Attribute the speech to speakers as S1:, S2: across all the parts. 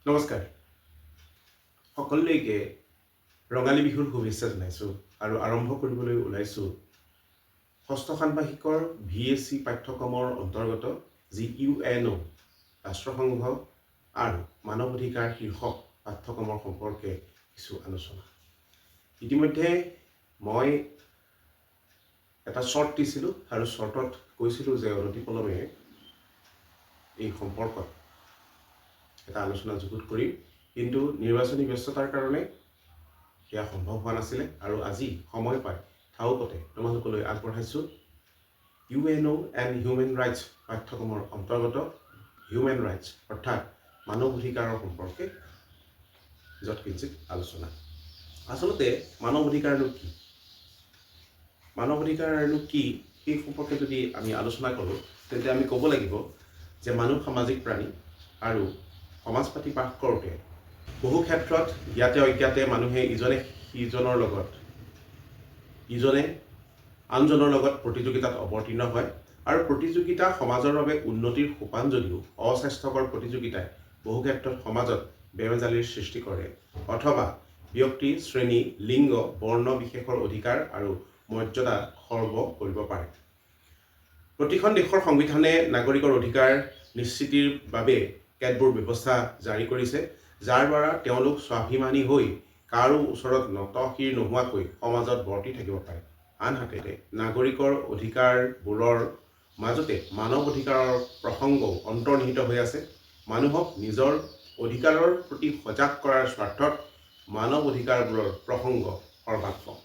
S1: নমস্কাৰ সকলোলৈকে ৰঙালী বিহুৰ শুভেচ্ছা জনাইছোঁ আৰু আৰম্ভ কৰিবলৈ ওলাইছোঁ ষষ্ঠ ষাণ্মাসিকৰ VSc পাঠ্যক্ৰমৰ অন্তৰ্গত যি UNO ৰাষ্ট্ৰসংঘ আৰু মানৱ অধিকাৰ শীৰ্ষক পাঠ্যক্ৰমৰ সম্পৰ্কে কিছু আলোচনা। ইতিমধ্যে মই এটা শ্বৰ্ট দিছিলোঁ আৰু শ্বৰ্টত কৈছিলোঁ যে অনতিপলমে এই সম্পৰ্কত এটা আলোচনা যুগুত কৰিম, কিন্তু নিৰ্বাচনী ব্যস্ততাৰ কাৰণে সেয়া সম্ভৱ হোৱা নাছিলে আৰু আজি সময় পাই ঠাউকতে তোমালোকলৈ আগবঢ়াইছোঁ UNO এণ্ড হিউমেন ৰাইটছ পাঠ্যক্ৰমৰ অন্তৰ্গত হিউমেন ৰাইটছ অৰ্থাৎ মানৱ অধিকাৰৰ সম্পৰ্কে যৎকিঞ্চিত আলোচনা। আচলতে মানৱ অধিকাৰনো কি? মানৱ অধিকাৰনো কি সেই সম্পৰ্কে যদি আমি আলোচনা কৰোঁ তেন্তে আমি ক'ব লাগিব যে মানুহ সামাজিক প্ৰাণী আৰু সমাজ পাতি বাস কৰোঁতে বহু ক্ষেত্ৰত জ্ঞাতে অজ্ঞাতে মানুহে ইজনে আনজনৰ লগত প্ৰতিযোগিতাত অৱতীৰ্ণ হয় আৰু প্ৰতিযোগিতা সমাজৰ বাবে উন্নতিৰ সোপান যদিও অস্বাস্থ্যকৰ প্ৰতিযোগিতাই বহু ক্ষেত্ৰত সমাজত বেমেজালিৰ সৃষ্টি কৰে অথবা ব্যক্তি শ্ৰেণী লিংগ বৰ্ণ বিশেষৰ অধিকাৰ আৰু মৰ্যাদা খৰ্ব কৰিব পাৰে। প্ৰতিখন দেশৰ সংবিধানে নাগৰিকৰ অধিকাৰ নিশ্চিতিৰ বাবে কেতবোৰ ব্যৱস্থা জাৰি কৰিছে, যাৰ দ্বাৰা তেওঁলোক স্বাভিমানী হৈ কাৰো ওচৰত নতশিৰ নোহোৱাকৈ সমাজত বৰ্তি থাকিব পাৰে। আনহাতে নাগৰিকৰ অধিকাৰবোৰৰ মাজতে মানৱ অধিকাৰৰ প্ৰসংগও অন্তৰ্নিহিত হৈ আছে। মানুহক নিজৰ অধিকাৰৰ প্ৰতি সজাগ কৰাৰ স্বাৰ্থত মানৱ অধিকাৰবোৰৰ প্ৰসংগ সৰ্বাত্মক।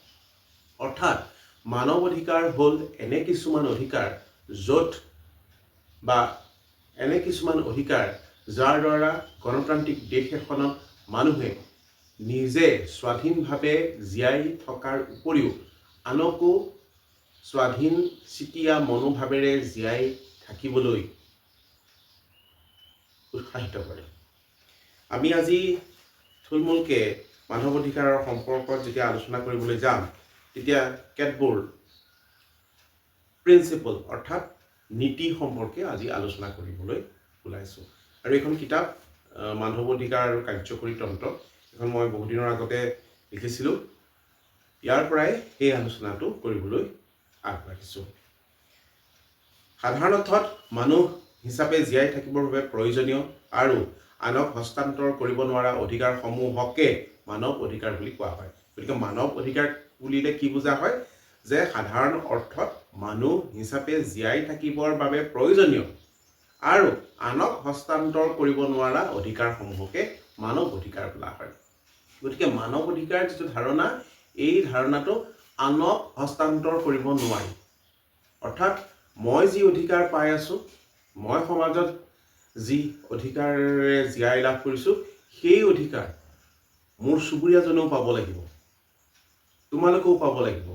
S1: অৰ্থাৎ মানৱ অধিকাৰ হ'ল এনে কিছুমান অধিকাৰ যাৰ দ্বাৰা গণতান্ত্ৰিক দেশ এখনত মানুহে নিজে স্বাধীনভাৱে জীয়াই থকাৰ উপৰিও আনকো স্বাধীন চিতীয়া মনোভাৱেৰে জীয়াই থাকিবলৈ উৎসাহিত কৰে। আমি আজি থুলমূলকৈ মানৱ অধিকাৰৰ সম্পৰ্কত যেতিয়া আলোচনা কৰিবলৈ যাম তেতিয়া কেতবোৰ প্ৰিন্সিপল অৰ্থাৎ নীতি সম্পৰ্কে আজি আলোচনা কৰিবলৈ ওলাইছোঁ। আৰু এইখন কিতাপ মানৱ অধিকাৰ আৰু কাৰ্যকৰী তন্ত্ৰ, এখন মই বহুদিনৰ আগতে লিখিছিলোঁ। ইয়াৰ পৰাই এই আলোচনাটো কৰিবলৈ আগবাঢ়িছোঁ। সাধাৰণ অৰ্থত মানুহ হিচাপে জীয়াই থাকিবৰ বাবে প্ৰয়োজনীয় আৰু আনক হস্তান্তৰ কৰিব নোৱাৰা অধিকাৰসমূহকে মানৱ অধিকাৰ বুলি কোৱা হয়। গতিকে মানৱ অধিকাৰ বুলিলে কি বুজা হয়? যে সাধাৰণ অৰ্থত মানুহ হিচাপে জীয়াই থাকিবৰ বাবে প্ৰয়োজনীয় আৰু আনক হস্তান্তৰ কৰিব নোৱাৰা অধিকাৰসমূহকে মানৱ অধিকাৰ বোলা হয়। গতিকে মানৱ অধিকাৰ যিটো ধাৰণা, এই ধাৰণাটো আনক হস্তান্তৰ কৰিব নোৱাৰি। অৰ্থাৎ মই যি অধিকাৰ পাই আছোঁ, মই সমাজত যি অধিকাৰেৰে জীয়াই লাভ কৰিছোঁ, সেই অধিকাৰ মোৰ চুবুৰীয়াজনেও পাব লাগিব, তোমালোকেও পাব লাগিব।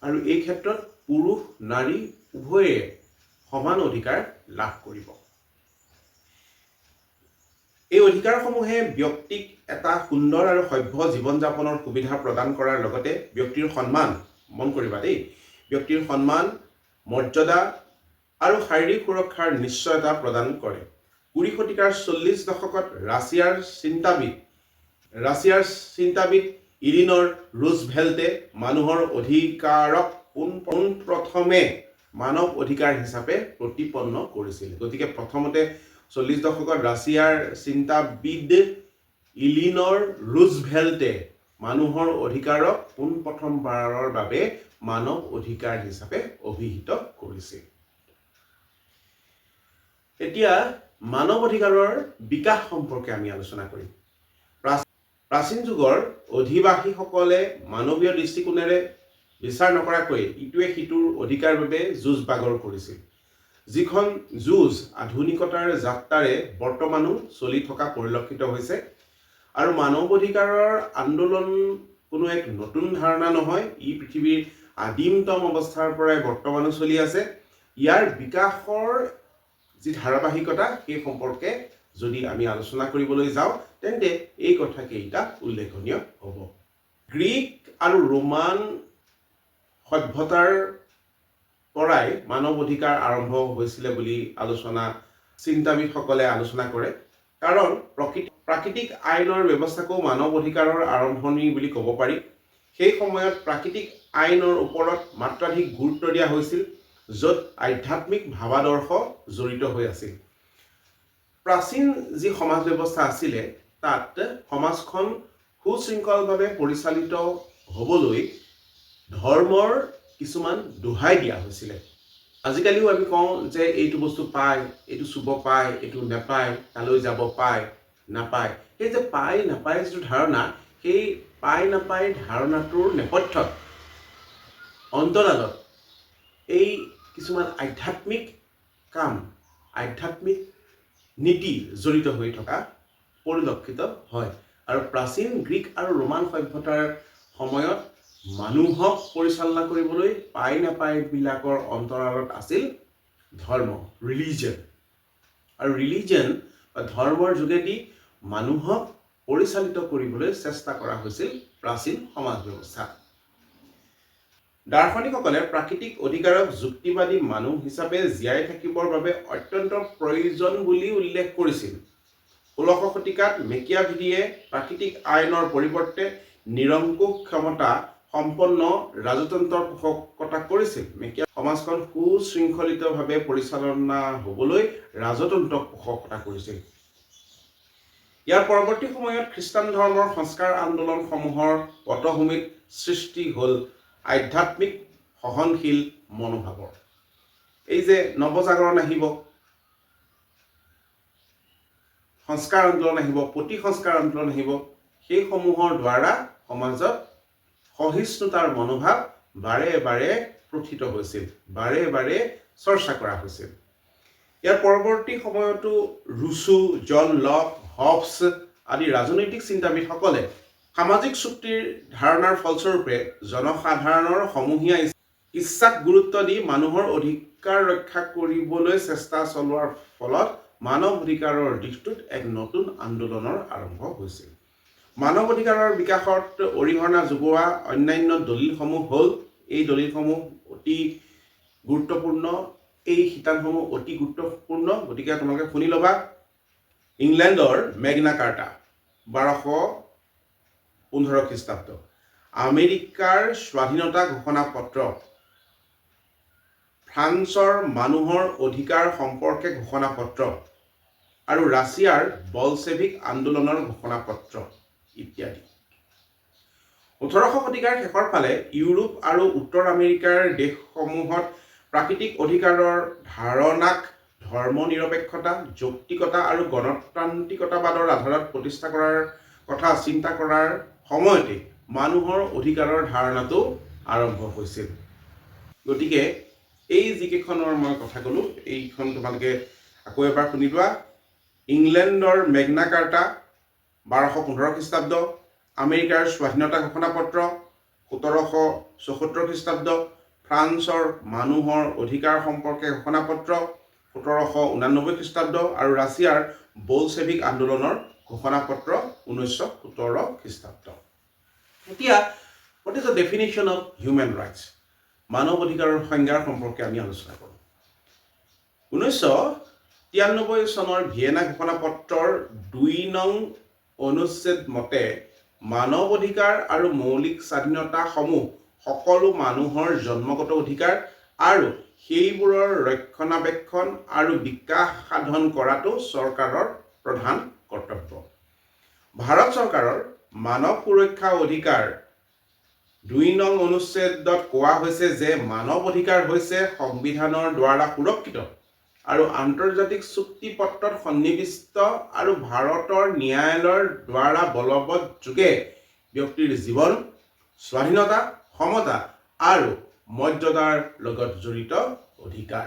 S1: আৰু এই ক্ষেত্ৰত পুৰুষ নাৰী উভয়ে সমান অধিকাৰ লাভ কৰিব। এই অধিকাৰসমূহে ব্যক্তিক এটা সুন্দৰ আৰু সভ্য জীৱন যাপনৰ সুবিধা প্ৰদান কৰাৰ লগতে ব্যক্তিৰ সন্মান, মন কৰিবা দেই, ব্যক্তিৰ সন্মান, মৰ্যাদা আৰু শাৰীৰিক সুৰক্ষাৰ নিশ্চয়তা প্ৰদান কৰে। 20 শতিকাৰ 40 দশকত ৰাছিয়াৰ চিন্তাবিদ ইলিনৰ ৰুজভেল্টে মানুহৰ অধিকাৰক পোনপ্ৰথমে মানৱ অধিকাৰ হিচাপে প্ৰতিপন্ন কৰিছিল। গতিকে প্ৰথমতে 40 দশকত ৰাছিয়াৰ চিন্তাবিদ ইলিনৰ ৰুজভেল্টে মানুহৰ অধিকাৰক পোনপ্ৰথমবাৰৰ বাবে মানৱ অধিকাৰ হিচাপে অভিহিত কৰিছিল। এতিয়া মানৱ অধিকাৰৰ বিকাশ সম্পৰ্কে আমি আলোচনা কৰিম। প্ৰাচীন যুগৰ অধিবাসীসকলে মানৱীয় দৃষ্টিকোণেৰে বিচাৰ নকৰাকৈ ইটোৱে সিটোৰ অধিকাৰ বাবে যুঁজ বাগৰ কৰিছিল। যিখন যুঁজ আধুনিকতাৰ যাত্ৰাৰে বৰ্তমানো চলি থকা পৰিলক্ষিত হৈছে। আৰু মানৱ অধিকাৰৰ আন্দোলন কোনো এক নতুন ধাৰণা নহয়, ই পৃথিৱীৰ আদিমতম অৱস্থাৰ পৰাই বৰ্তমানো চলি আছে। ইয়াৰ বিকাশৰ যি ধাৰাবাহিকতা সেই সম্পৰ্কে যদি আমি আলোচনা কৰিবলৈ যাওঁ তেন্তে এই কথাকেইটা উল্লেখনীয় হ'ব। গ্ৰীক আৰু ৰোমান সভ্যতাৰ পৰাই মানৱ অধিকাৰ আৰম্ভ হৈছিলে বুলি চিন্তাবিদসকলে আলোচনা কৰে। কাৰণ প্ৰাকৃতিক আইনৰ ব্যৱস্থাকো মানৱ অধিকাৰৰ আৰম্ভণি বুলি ক'ব পাৰি। সেই সময়ত প্ৰাকৃতিক আইনৰ ওপৰত মাত্ৰাধিক গুৰুত্ব দিয়া হৈছিল, য'ত আধ্যাত্মিক ভাৱাদৰ্শ জড়িত হৈ আছিল। প্ৰাচীন যি সমাজ ব্যৱস্থা আছিলে তাত সমাজখন সুশৃংখলভাৱে পৰিচালিত হ'বলৈ ধৰ্মৰ কিছুমান দোহাই দিয়া হৈছিলে। আজিকালিও আমি কওঁ যে এইটো বস্তু পায়, এইটো চুব পায়, এইটো নাপায়, তালৈ যাব পায় নাপায়। সেই যে পায় নাপায় যিটো ধাৰণা, সেই পায় নাপায় ধাৰণাটোৰ নেপথ্যত অন্তৰালত এই কিছুমান আধ্যাত্মিক কাম, আধ্যাত্মিক নীতি জড়িত হৈ থকা পৰিলক্ষিত হয়। আৰু প্ৰাচীন গ্ৰীক আৰু ৰোমান সভ্যতাৰ সময়ত মানুহক পৰিচালনা কৰিবলৈ পায় নাপায় বিলাকৰ অন্তৰালত আছিল ধৰ্ম, ৰিলিজন। আৰু ৰিলিজন বা ধৰ্মৰ যোগেদি মানুহক পৰিচালিত কৰিবলৈ চেষ্টা কৰা হৈছিল প্ৰাচীন সমাজ ব্যৱস্থা। দাৰ্শনিকসকলে প্ৰাকৃতিক অধিকাৰক যুক্তিবাদী মানুহ হিচাপে জীয়াই থাকিবৰ বাবে অত্যন্ত প্ৰয়োজন বুলি উল্লেখ কৰিছিল। 16শ শতিকাত মেকিয়াভেলিয়ে প্ৰাকৃতিক আইনৰ পৰিৱৰ্তে নিৰংকুশ ক্ষমতা সম্পন্ন ৰাজতন্ত্ৰৰ পোষকতা কৰিছিল। সমাজখন সুশৃংখলিতভাৱে পৰিচালনা হ'বলৈ ৰাজতন্ত্ৰক পোষকতা কৰিছিল। ইয়াৰ পৰৱৰ্তী সময়ত খ্ৰীষ্টান ধৰ্মৰ সংস্কাৰ আন্দোলনসমূহৰ পটভূমিত সৃষ্টি হ'ল আধ্যাত্মিক সহনশীল মনোভাৱৰ। এই যে নৱজাগৰণ আহিব, সংস্কাৰ আন্দোলন আহিব, প্ৰতিসংস্কাৰ আন্দোলন আহিব, সেইসমূহৰ দ্বাৰা সমাজত সহিষ্ণুতাৰ মনোভাৱ বাৰে বাৰে প্ৰথিত হৈছিল, বাৰে বাৰে চৰ্চা কৰা হৈছিল। ইয়াৰ পৰৱৰ্তী সময়তো ৰুছো, জন লক, হবছ আদি ৰাজনৈতিক চিন্তাবিদসকলে সামাজিক চুক্তিৰ ধাৰণাৰ ফলস্বৰূপে জনসাধাৰণৰ সমূহীয়া ইচ্ছাক গুৰুত্ব দি মানুহৰ অধিকাৰ ৰক্ষা কৰিবলৈ চেষ্টা চলোৱাৰ ফলত মানৱ অধিকাৰৰ দিশটোত এক নতুন আন্দোলনৰ আৰম্ভ হৈছিল। মানৱ অধিকাৰৰ বিকাশত অৰিহণা যোগোৱা অন্যান্য দলিলসমূহ হ'ল, এই দলিলসমূহ অতি গুৰুত্বপূৰ্ণ, এই শিতানসমূহ অতি গুৰুত্বপূৰ্ণ, গতিকে তোমালোকে শুনি ল'বা। ইংলেণ্ডৰ মেগনা কাৰ্টা 1215 খ্ৰীষ্টাব্দ, আমেৰিকাৰ স্বাধীনতা ঘোষণা পত্ৰ, ফ্ৰান্সৰ মানুহৰ অধিকাৰ সম্পৰ্কে ঘোষণা পত্ৰ আৰু ৰাছিয়াৰ বলছেভিক আন্দোলনৰ ঘোষণা পত্ৰ ইত্যাদি। 18শ শতিকাৰ শেষৰ ফালে ইউৰোপ আৰু উত্তৰ আমেৰিকাৰ দেশসমূহত প্ৰাকৃতিক অধিকাৰৰ ধাৰণাক ধৰ্মনিৰপেক্ষতা, যৌক্তিকতা আৰু গণতান্ত্ৰিকতাবাদৰ আধাৰত প্ৰতিষ্ঠা কৰাৰ কথা চিন্তা কৰাৰ সময়তে মানুহৰ অধিকাৰৰ ধাৰণাটো আৰম্ভ হৈছিল। গতিকে এই যিকেইখনৰ মই কথা ক'লোঁ, এইখন তোমালোকে আকৌ এবাৰ শুনি লোৱা। ইংলেণ্ডৰ মেগনা কাৰ্টা 1215 খ্ৰীষ্টাব্দ, আমেৰিকাৰ স্বাধীনতা ঘোষণা পত্ৰ 1774 খ্ৰীষ্টাব্দ, ফ্ৰান্সৰ মানুহৰ অধিকাৰ সম্পৰ্কে ঘোষণা পত্ৰ 1789 খ্ৰীষ্টাব্দ আৰু ৰাছিয়াৰ বলছেভিক আন্দোলনৰ ঘোষণা পত্ৰ 1917 খ্ৰীষ্টাব্দ। এতিয়া what is the definition of human rights? মানৱ অধিকাৰৰ সংজ্ঞাৰ সম্পৰ্কে আমি আলোচনা কৰোঁ। 1993 চনৰ ভিয়েনা ঘোষণা পত্ৰৰ 2 নং অনুচ্ছেদ মতে মানৱ অধিকাৰ আৰু মৌলিক স্বাধীনতাসমূহ সকলো মানুহৰ জন্মগত অধিকাৰ আৰু সেইবোৰৰ ৰক্ষণাবেক্ষণ আৰু বিকাশ সাধন কৰাটো চৰকাৰৰ প্ৰধান কৰ্তব্য। ভাৰত চৰকাৰৰ মানৱ সুৰক্ষা অধিকাৰ 2 নং অনুচ্ছেদত কোৱা হৈছে যে মানৱ অধিকাৰ হৈছে সংবিধানৰ দ্বাৰা সুৰক্ষিত আৰু আন্তৰ্জাতিক চুক্তি পত্ৰত সন্নিৱিষ্ট আৰু ভাৰতৰ ন্যায়ালয়ৰ দ্বাৰা বলবৎ যোগে ব্যক্তিৰ জীৱন, স্বাধীনতা, সমতা আৰু মৰ্যাদাৰ লগত জড়িত অধিকাৰ।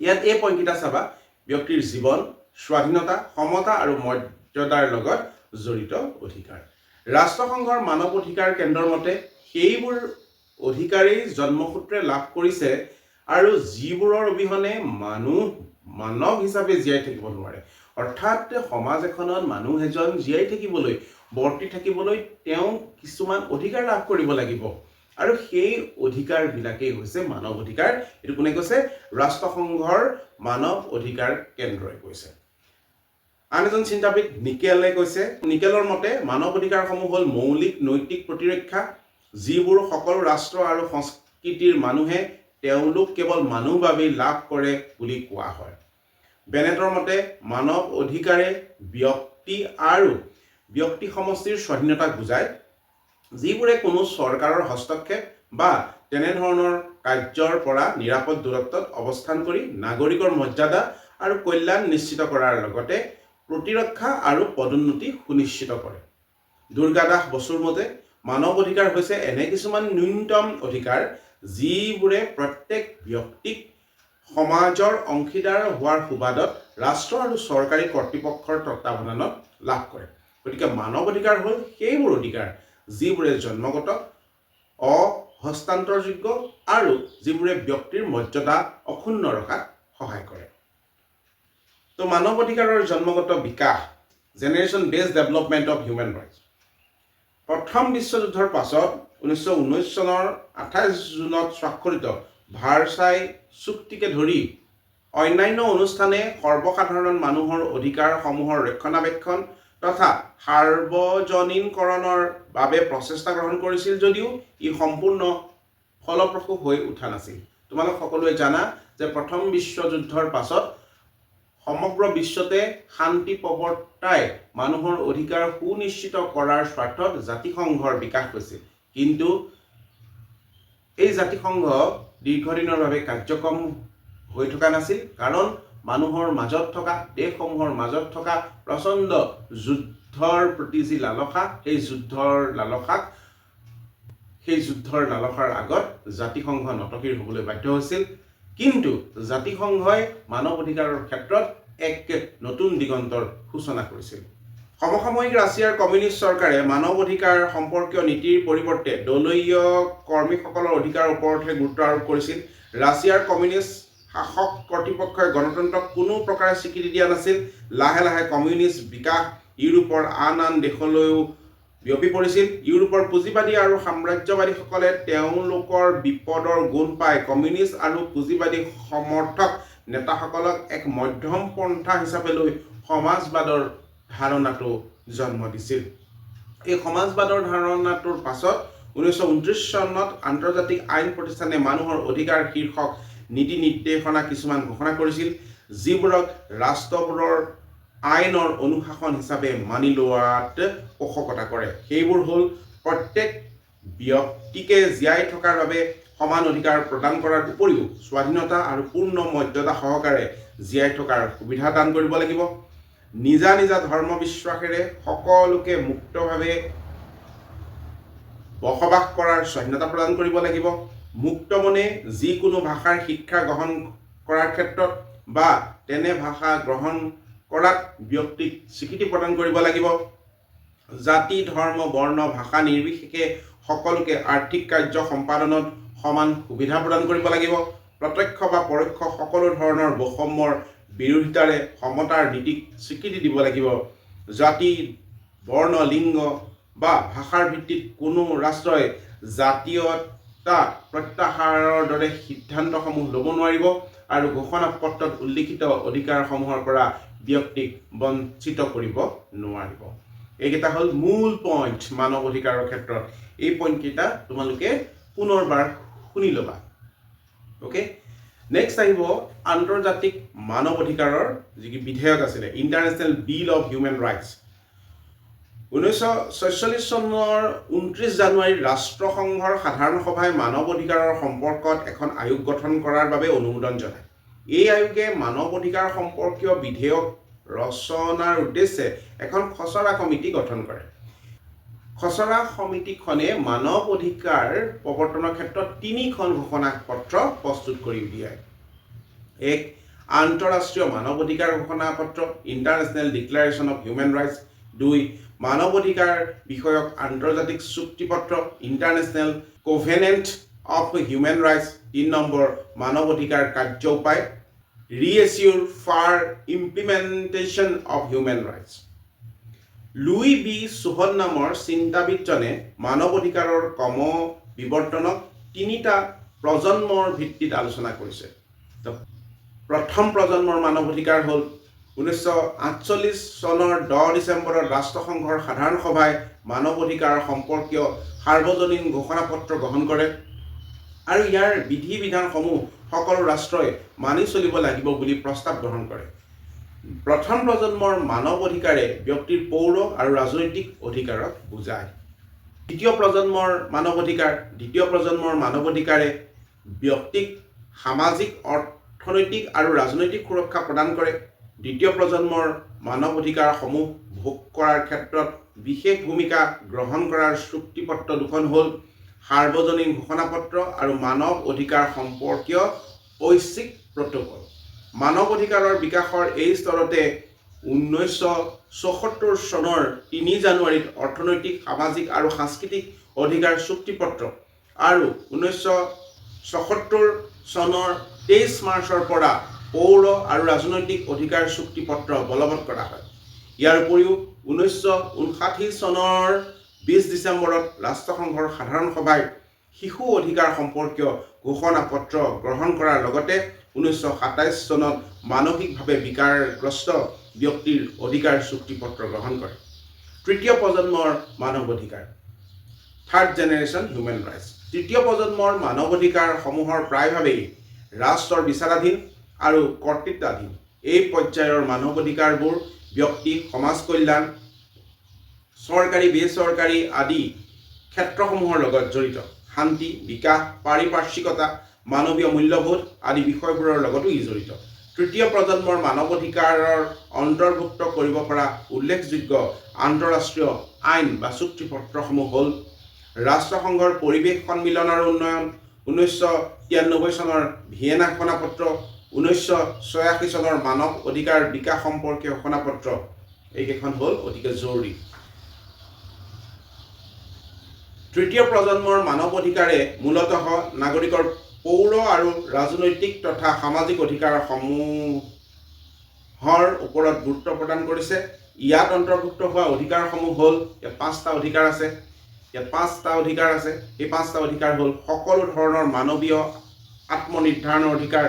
S1: ইয়াত এই পইণ্টকেইটা চাবা, ব্যক্তিৰ জীৱন, স্বাধীনতা, সমতা আৰু মৰ্যাদাৰ লগত জড়িত অধিকাৰ। ৰাষ্ট্ৰসংঘৰ মানৱ অধিকাৰ কেন্দ্ৰৰ মতে সেইবোৰ অধিকাৰেই জন্মসূত্ৰে লাভ কৰিছে আৰু যিবোৰৰ অবিহনে মানৱ হিচাপে জীয়াই থাকিব নোৱাৰে। অৰ্থাৎ সমাজ এখনত মানুহ এজন জীয়াই থাকিবলৈ, বৰ্তি থাকিবলৈ তেওঁ কিছুমান অধিকাৰ লাভ কৰিব লাগিব আৰু সেই অধিকাৰবিলাকেই হৈছে মানৱ অধিকাৰ। এইটো কোনে কৈছে? ৰাষ্ট্ৰসংঘৰ মানৱ অধিকাৰ কেন্দ্ৰই কৈছে। আন এজন চিন্তাবিদ নিকেলে কৈছে, নিকেলৰ মতে মানৱ অধিকাৰসমূহ হ'ল মৌলিক নৈতিক প্ৰতিৰক্ষা, যিবোৰ সকলো ৰাষ্ট্ৰ আৰু সংস্কৃতিৰ মানুহে তেওঁলোক কেৱল মানুহ বাবেই লাভ কৰে বুলি কোৱা হয়। বেনেটৰ মতে মানৱ অধিকাৰে ব্যক্তি আৰু ব্যক্তি সমষ্টিৰ স্বাধীনতাক বুজায়, যিবোৰে কোনো চৰকাৰৰ হস্তক্ষেপ বা তেনেধৰণৰ কাৰ্যৰ পৰা নিৰাপদ দূৰত্বত অৱস্থান কৰি নাগৰিকৰ মৰ্যাদা আৰু কল্যাণ নিশ্চিত কৰাৰ লগতে প্ৰতিৰক্ষা আৰু পদোন্নতি সুনিশ্চিত কৰে। দুৰ্গাদাস বসুৰ মতে মানৱ অধিকাৰ হৈছে এনে কিছুমান ন্যূনতম অধিকাৰ যিবোৰে প্ৰত্যেক ব্যক্তিক সমাজৰ অংশীদাৰ হোৱাৰ সুবাদত ৰাষ্ট্ৰ আৰু চৰকাৰী কৰ্তৃপক্ষৰ তত্বাৱধানত লাভ কৰে। গতিকে মানৱ অধিকাৰ হ'ল সেইবোৰ অধিকাৰ যিবোৰে জন্মগত, অহস্তান্তৰযোগ্য আৰু যিবোৰে ব্যক্তিৰ মৰ্যাদা অক্ষুণ্ণ ৰখাত সহায় কৰে। তো মানৱ অধিকাৰৰ জন্মগত বিকাশ, generation based development of human rights. প্ৰথম বিশ্বযুদ্ধৰ পাছত 1919 চনৰ 28 জুনত স্বাক্ষৰিত ভাৰ্চাই চুক্তিকে ধৰি অন্যান্য অনুষ্ঠানে সৰ্বসাধাৰণ মানুহৰ অধিকাৰসমূহৰ ৰক্ষণাবেক্ষণ তথা সাৰ্বজনীনকৰণৰ বাবে প্ৰচেষ্টা গ্ৰহণ কৰিছিল যদিও ই সম্পূৰ্ণ ফলপ্ৰসূ হৈ উঠা নাছিল। তোমালোক সকলোৱে জানা যে প্ৰথম বিশ্বযুদ্ধৰ পাছত সমগ্ৰ বিশ্বতে শান্তি প্ৰৱৰ্তাই মানুহৰ অধিকাৰ সুনিশ্চিত কৰাৰ স্বাৰ্থত জাতিসংঘৰ বিকাশ হৈছিল, কিন্তু এই জাতিসংঘ দীৰ্ঘদিনৰ বাবে কাৰ্যক্ষম হৈ থকা নাছিল, কাৰণ মানুহৰ মাজত থকা, দেশসমূহৰ মাজত থকা প্ৰচণ্ড যুদ্ধৰ প্ৰতি যি লালসা, সেই যুদ্ধৰ লালসাৰ আগত জাতিসংঘ নতশিৰ হ'বলৈ বাধ্য হৈছিল। কিন্তু জাতিসংঘই মানৱ অধিকাৰৰ ক্ষেত্ৰত এক নতুন দিগন্তৰ সূচনা কৰিছিল। সমসাময়িক ৰাছিয়াৰ কমিউনিষ্ট চৰকাৰে মানৱ অধিকাৰ সম্পৰ্কীয় নীতিৰ পৰিৱৰ্তে দলীয় কৰ্মীসকলৰ অধিকাৰৰ ওপৰতহে গুৰুত্ব আৰোপ কৰিছিল। ৰাছিয়াৰ কমিউনিষ্ট শাসক কৰ্তৃপক্ষই গণতন্ত্ৰক কোনো প্ৰকাৰে স্বীকৃতি দিয়া নাছিল। লাহে লাহে কমিউনিষ্ট বিকাশ ইউৰোপৰ আন দেশলৈও বিয়পি পৰিছিল। ইউৰোপৰ পুঁজিবাদী আৰু সাম্ৰাজ্যবাদীসকলে তেওঁলোকৰ বিপদৰ গুণ পাই কমিউনিষ্ট আৰু পুঁজিবাদী সমৰ্থক নেতাসকলক এক মধ্যম পন্থা হিচাপে লৈ সমাজবাদৰ ধাৰণাটো জন্ম দিছিল। এই সমাজবাদৰ ধাৰণাটোৰ পাছত 1929 চনত আন্তৰ্জাতিক আইন প্ৰতিষ্ঠানে মানুহৰ অধিকাৰ শীৰ্ষক নীতি নিৰ্দেশনা কিছুমান ঘোষণা কৰিছিল, যিবোৰক ৰাষ্ট্ৰবোৰৰ আইনৰ অনুশাসন হিচাপে মানি লোৱাত পোষকতা কৰে। সেইবোৰ হ'ল প্ৰত্যেক ব্যক্তিকে জীয়াই থকাৰ বাবে সমান অধিকাৰ প্ৰদান কৰাৰ উপৰিও স্বাধীনতা আৰু পূৰ্ণ মৰ্যাদা সহকাৰে জীয়াই থকাৰ সুবিধা দান কৰিব লাগিব, নিজা নিজা ধৰ্ম বিশ্বাসেৰে সকলোকে মুক্তভাৱে বসবাস কৰাৰ স্বাধীনতা প্ৰদান কৰিব লাগিব, মুক্ত মনে যিকোনো ভাষাৰ শিক্ষা গ্ৰহণ কৰাৰ ক্ষেত্ৰত বা তেনে ভাষা গ্ৰহণ কৰাত ব্যক্তিক স্বীকৃতি প্ৰদান কৰিব লাগিব, জাতি ধৰ্ম বৰ্ণ ভাষা নিৰ্বিশেষে সকলোকে আৰ্থিক কাৰ্য সম্পাদনত সমান সুবিধা প্ৰদান কৰিব লাগিব, প্ৰত্যক্ষ বা পৰোক্ষ সকলো ধৰণৰ বৈষম্যৰ বিৰোধিতাৰে সমতাৰ নীতিক স্বীকৃতি দিব লাগিব, জাতি বৰ্ণ লিংগ বা ভাষাৰ ভিত্তিত কোনো ৰাষ্ট্ৰই জাতীয়তা প্ৰত্যাহাৰৰ দৰে সিদ্ধান্তসমূহ ল'ব নোৱাৰিব আৰু ঘোষণাপত্ৰত উল্লিখিত অধিকাৰসমূহৰ পৰা ব্যক্তিক বঞ্চিত কৰিব নোৱাৰিব। এইকেইটা হ'ল মূল পইণ্ট মানৱ অধিকাৰৰ ক্ষেত্ৰত। এই পইণ্টকেইটা তোমালোকে পুনৰবাৰ শুনি ল'বা। অ'কে, নেক্সট আহিব আন্তৰ্জাতিক মানৱ অধিকাৰৰ যি বিধেয়ক আছিলে, international bill of human rights. 1946 চনৰ 29 জানুৱাৰীত ৰাষ্ট্ৰসংঘৰ সাধাৰণ সভাই মানৱ অধিকাৰৰ সম্পৰ্কত এখন আয়োগ গঠন কৰাৰ বাবে অনুমোদন জনায়। এই আয়োগে মানৱ অধিকাৰ সম্পৰ্কীয় বিধেয়ক ৰচনাৰ উদ্দেশ্যে এখন খচৰা কমিটি গঠন কৰে। খচৰা সমিতিখনে মানৱ অধিকাৰ প্ৰৱৰ্তনৰ ক্ষেত্ৰত 3খন ঘোষণা পত্ৰ প্ৰস্তুত কৰি উলিয়ায়। 1. আন্তঃৰাষ্ট্ৰীয় মানৱ অধিকাৰ ঘোষণা পত্ৰ, international declaration of human rights. 2. মানৱ অধিকাৰ বিষয়ক আন্তৰ্জাতিক চুক্তিপত্ৰ, international covenant of human rights. 3 নম্বৰ মানৱ অধিকাৰ কাৰ্য উপায়, reassure for implementation of human rights. Louis B Sohn নামৰ চিন্তাবিদজনে মানৱ অধিকাৰৰ ক্ৰম বিৱৰ্তনক 3টা প্ৰজন্মৰ ভিত্তিত আলোচনা কৰিছে। প্ৰথম প্ৰজন্মৰ মানৱ অধিকাৰ হ'ল 1948 চনৰ 10 ডিচেম্বৰত ৰাষ্ট্ৰসংঘৰ সাধাৰণ সভাই মানৱ অধিকাৰ সম্পৰ্কীয় সাৰ্বজনীন ঘোষণাপত্ৰ গ্ৰহণ কৰে আৰু ইয়াৰ বিধি বিধানসমূহ সকলো ৰাষ্ট্ৰই মানি চলিব লাগিব বুলি প্ৰস্তাৱ গ্ৰহণ কৰে। প্ৰথম প্ৰজন্মৰ মানৱ অধিকাৰে ব্যক্তিৰ পৌৰ আৰু ৰাজনৈতিক অধিকাৰক বুজায়। দ্বিতীয় প্ৰজন্মৰ মানৱ অধিকাৰে ব্যক্তিক সামাজিক, অৰ্থনৈতিক আৰু ৰাজনৈতিক সুৰক্ষা প্ৰদান কৰে। দ্বিতীয় প্ৰজন্মৰ মানৱ অধিকাৰসমূহ ভোগ কৰাৰ ক্ষেত্ৰত বিশেষ ভূমিকা গ্ৰহণ কৰাৰ চুক্তিপত্ৰ দুখন হ'ল সাৰ্বজনীন ঘোষণাপত্ৰ আৰু মানৱ অধিকাৰ সম্পৰ্কীয় ঐচ্ছিক প্ৰট'কল। মানৱ অধিকাৰৰ বিকাশৰ এই স্তৰতে 1974 চনৰ 3 জানুৱাৰীত অৰ্থনৈতিক, সামাজিক আৰু সাংস্কৃতিক অধিকাৰ চুক্তিপত্ৰ আৰু 1974 চনৰ 23 মাৰ্চৰ পৰা পৌৰ আৰু ৰাজনৈতিক অধিকাৰ চুক্তিপত্ৰ বলবৎ কৰা হয়। ইয়াৰ উপৰিও 1959 চনৰ 20 ডিচেম্বৰত ৰাষ্ট্ৰসংঘৰ সাধাৰণ সভাই শিশু অধিকাৰ সম্পৰ্কীয় ঘোষণাপত্ৰ গ্ৰহণ কৰাৰ লগতে 1927 চনত মানসিকভাৱে বিকাৰগ্ৰস্ত ব্যক্তিৰ অধিকাৰ চুক্তিপত্ৰ গ্ৰহণ কৰে। তৃতীয় প্ৰজন্মৰ মানৱ অধিকাৰ, থাৰ্ড জেনেৰেশ্যন হিউমেন ৰাইটছ। তৃতীয় প্ৰজন্মৰ মানৱ অধিকাৰসমূহৰ প্ৰায়ভাৱেই ৰাষ্ট্ৰৰ বিচাৰাধীন আৰু কৰ্তৃত্বাধীন। এই পৰ্যায়ৰ মানৱ অধিকাৰবোৰ ব্যক্তি, সমাজ কল্যাণ, চৰকাৰী, বেচৰকাৰী আদি ক্ষেত্ৰসমূহৰ লগত জড়িত। শান্তি, বিকাশ, পাৰিপাৰ্শ্বিকতা, মানৱীয় মূল্যবোধ আদি বিষয়বোৰৰ লগতো ই জড়িত। তৃতীয় প্ৰজন্মৰ মানৱ অধিকাৰৰ অন্তৰ্ভুক্ত কৰিব পৰা উল্লেখযোগ্য আন্তঃৰাষ্ট্ৰীয় আইন বা চুক্তিপত্ৰসমূহ হ'ল ৰাষ্ট্ৰসংঘৰ পৰিৱেশ সন্মিলন আৰু উন্নয়ন, 1993 চনৰ ভিয়েনা ঘোষণাপত্ৰ, 1986 চনৰ মানৱ অধিকাৰ বিকাশ সম্পৰ্কীয় ঘোষণাপত্ৰ। এইকেইখন হ'ল অতিকে জৰুৰী। তৃতীয় প্ৰজন্মৰ মানৱ অধিকাৰে মূলতঃ নাগৰিকৰ পৌৰ আৰু ৰাজনৈতিক তথা সামাজিক অধিকাৰসমূহৰ ওপৰত গুৰুত্ব প্ৰদান কৰিছে। ইয়াত অন্তৰ্ভুক্ত হোৱা অধিকাৰসমূহ হ'ল, ইয়াত 5টা অধিকাৰ আছে। এই 5টা অধিকাৰ হ'ল সকলো ধৰণৰ মানৱীয় আত্মনিৰ্ধাৰণৰ অধিকাৰ,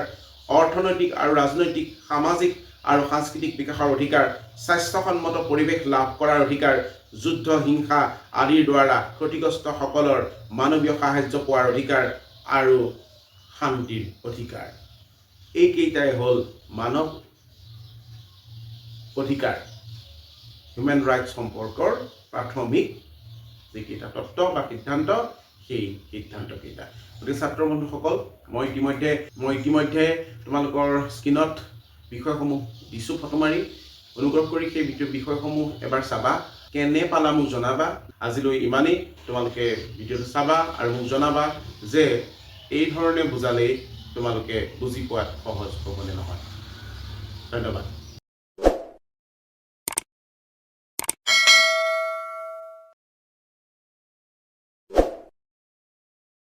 S1: অৰ্থনৈতিক আৰু ৰাজনৈতিক, সামাজিক আৰু সাংস্কৃতিক বিকাশৰ অধিকাৰ, স্বাস্থ্যসন্মত পৰিৱেশ লাভ কৰাৰ অধিকাৰ, যুদ্ধ, হিংসা আদিৰ দ্বাৰা ক্ষতিগ্ৰস্তসকলৰ মানৱীয় সাহায্য পোৱাৰ অধিকাৰ আৰু শান্তিৰ অধিকাৰ। এইকেইটাই হ'ল মানৱ অধিকাৰ, হিউমেন ৰাইটছ সম্পৰ্কৰ প্ৰাথমিক যিকেইটা তত্ত্ব বা সিদ্ধান্ত, সেই সিদ্ধান্তকেইটা। গতিকে ছাত্ৰ বন্ধুসকল, মই ইতিমধ্যে তোমালোকৰ স্ক্ৰীণত বিষয়সমূহ দিছোঁ ফটো মাৰি। অনুগ্ৰহ কৰি সেই বিষয়সমূহ এবাৰ চাবা, কেনে পালা মোক জনাবা। আজিলৈ ইমানেই। তোমালোকে ভিডিঅ'টো চাবা আৰু মোক জনাবা যে এই ধৰণে বুজালেই তোমালোকে বুজি পোৱাত সহজ হ'বনে নহয়। ধন্যবাদ।